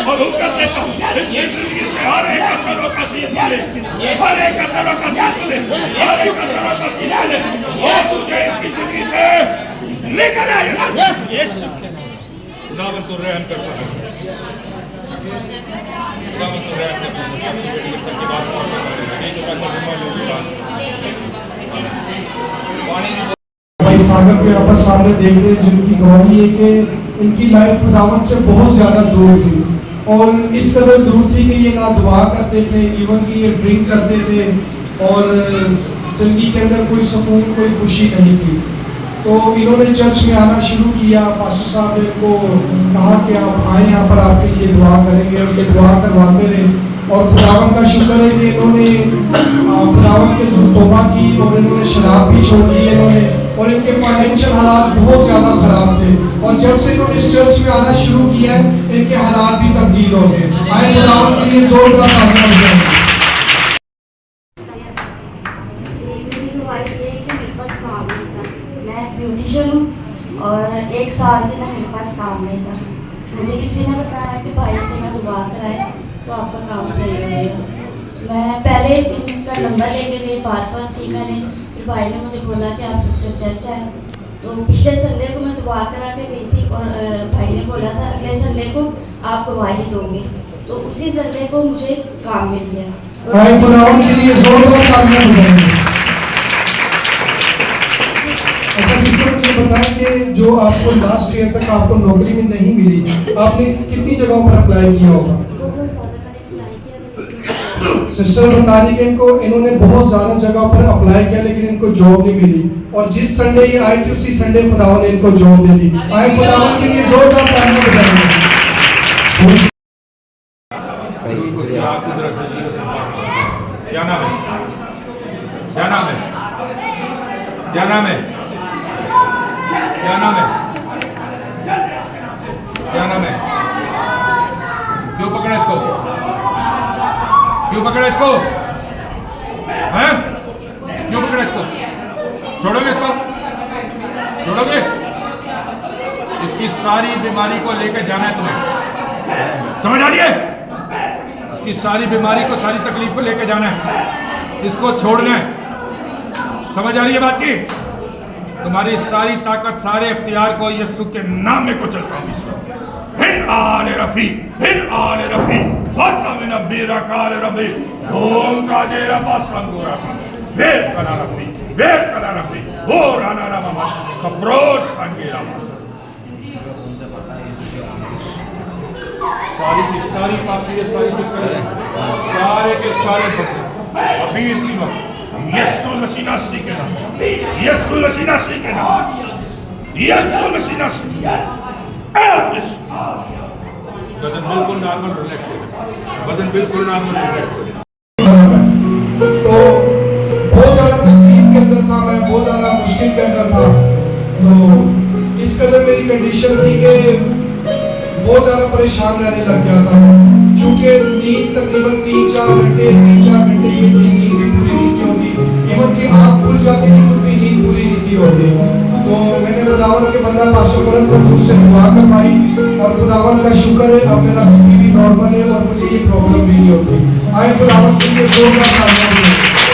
मखलूक कर देता हूँ इसकी जिंदगी से हर एक असर और कसीर मिले, हर एक असर और कसीर मिले, हर एक असर और कसीर मिले और तुझे इसकी जिंदगी से निकल आए। खुदावन तो रहम कर सकता, खुदावन तो रहम कर सकता, अपनी बेटी के सच्ची बात नहीं तो मैं भाई सागर को यहाँ पर सामने देख रहे हैं जिनकी गवाही है कि इनकी लाइफ खुदावन से बहुत ज़्यादा दूर थी और इस कदर दूर थी कि ये ना दुआ करते थे, इवन कि ये ड्रिंक करते थे और जिंदगी के अंदर कोई सुकून कोई खुशी नहीं थी। तो इन्होंने चर्च में आना शुरू किया। पास्टर साहब ने इनको कहा कि आप आए यहाँ पर आपके लिए दुआ करेंगे और ये दुआ करवाते रहे और खुदावन का शुक्र है कि इन्होंने खुदावन के तौबा की और इन्होंने शराब भी छोड़ दी इन्होंने और इनके फाइनेंशियल हालात बहुत ज़्यादा ख़राब थे और जब से इन्होंने इस चर्च में आना शुरू किया है इनके हालात भी तब्दील हो गए। आए खुदावन के लिए जोरदार तालियां बजाएं। ब्यूटिशियन हूँ और 1 साल से ना मेरे पास काम नहीं था। मुझे किसी ने बताया कि भाई से मैं दुआ कराए तो आपका काम सही हो गया। मैं पहले इनका नंबर लेके गई, बात की मैंने, फिर भाई ने मुझे बोला कि आप सिस्टर चर्च आए। तो पिछले संडे को मैं दुआ करा के गई थी और भाई ने बोला था अगले संडे को आप गवाही दोगे, तो उसी संडे को मुझे काम मिल गया। खुदावन के लिए जोरदार तालियां बजाएं। अच्छा सिस्टर मुझे बताएं कि जो आपको लास्ट ईयर तक आपको नौकरी में नहीं मिली, आपने कितनी जगहों पर अप्लाई किया होगा? सिस्टर बता रही कि इन्होंने बहुत ज़्यादा जगह पर अप्लाई किया लेकिन इनको जॉब नहीं मिली और जिस संडे ये आई थी उसी संडे खुदावन ने इनको जॉब दे दी। आए खुदावन के लिए जोरदार तालियां बजाएंगे। क्या नाम है? क्या नाम है? क्या नाम है? क्या नाम है? क्या नाम है? क्यों पकड़ा इसको? क्यों पकड़ा इसको? हैं? क्यों पकड़ा इसको? छोड़ोगे इसको? छोड़ोगे? इसकी सारी बीमारी को लेकर जाना है तुम्हें, समझ आ रही है? इसकी सारी बीमारी को, सारी तकलीफ को लेकर जाना है, इसको छोड़ना है, समझ आ रही है बात की? तुम्हारी सारी ताकत, सारे इख्तियार को यीशु के नाम में कुचलता हूं। हिन आले रफी, हिन आले रफी, फता मिन बीरा काल रबी, ओम का दे रबा संगोरा संग, वेर कला रबी, वेर कला रबी, ओ राना रामा मश, कब्रोस संगेरा मश। सारी की सारी पासी है, सारी के सारे अभी इसी वक्त यीशु मसीह नासरी के नाम, यीशु मसीह नासरी के नाम, यीशु मसीह नासरी, बदन बिल्कुल नॉर्मल रिलैक्स है, बदन बिल्कुल नॉर्मल रिलैक्स है। तो बहुत ज़्यादा तकलीफ के अंदर था मैं, बहुत ज़्यादा मुश्किल के अंदर था। तो इस कदर मेरी कंडीशन थी कि बहुत ज़्यादा परेशान रहने लग गया था क्योंकि नींद तकरीबन 3-4 घंटे ये नींद पूरी नहीं थी होती, इवन कि आँख खुल जाती थी खुद भी नींद पूरी नहीं थी होती। तो मैंने खुदावन के बंदा पास्टर मोहम्मद मंसूर से दुआ करवाई और खुदावन का शुक्र है अब मेरा बीपी भी नॉर्मल है और मुझे ये प्रॉब्लम भी नहीं होती। आए खुदावन के लिए जोरदार तालियां।